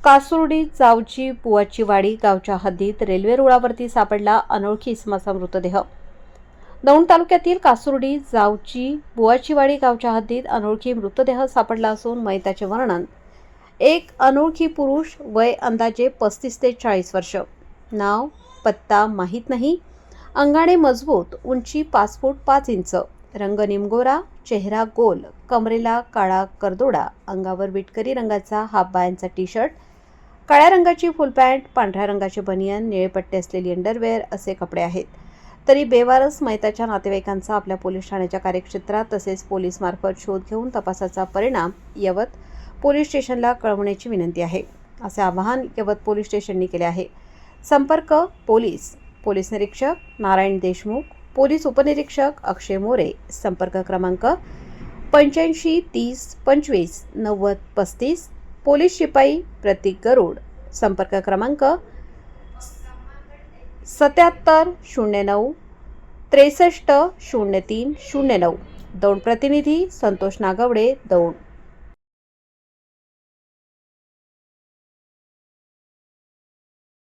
कासुर्डी जावची बुवाची वाडी गावच्या हद्दीत रेल्वे रुळावरती सापडला अनोळखी इसमाचा मृतदेह। दौंड तालुक्यातील कासुर्डी जावची बुवाची वाडी गावच्या हद्दीत अनोळखी मृतदेह सापडला असून मयताचे वर्णन एक अनोळखी पुरुष, वय अंदाजे 35 ते 40 वर्ष, नाव पत्ता माहीत नाही, अंगाने मजबूत, उंची 5 फूट 5 इंच, रंग निमगोरा, चेहरा गोल, कमरेला काळा करदोडा, अंगावर विटकरी रंगाचा हाफ बायांचा टी शर्ट, काळ्या रंगाची फुल पॅन्ट, पांढऱ्या रंगाचे बनियन, निळे पट्टे असलेली अंडरवेअर असे कपडे आहेत। तरी बेवारस मयताच्या नातेवाईकांचा आपल्या पोलीस ठाण्याच्या कार्यक्षेत्रात तसेच पोलीस मार्फत शोध घेऊन तपासाचा परिणाम यवत पोलीस स्टेशनला कळवण्याची विनंती आहे, असे आवाहन यवत पोलीस स्टेशनने केले आहे। संपर्क पोलीस निरीक्षक नारायण देशमुख, पोलीस उपनिरीक्षक अक्षय मोरे, संपर्क क्रमांक 85 30 25 90 35, पोलीस शिपाई प्रतीक गरुड, संपर्क क्रमांक 77 09 63 03 09, दौंड प्रतिनिधी संतोष नागवडे, दौंड।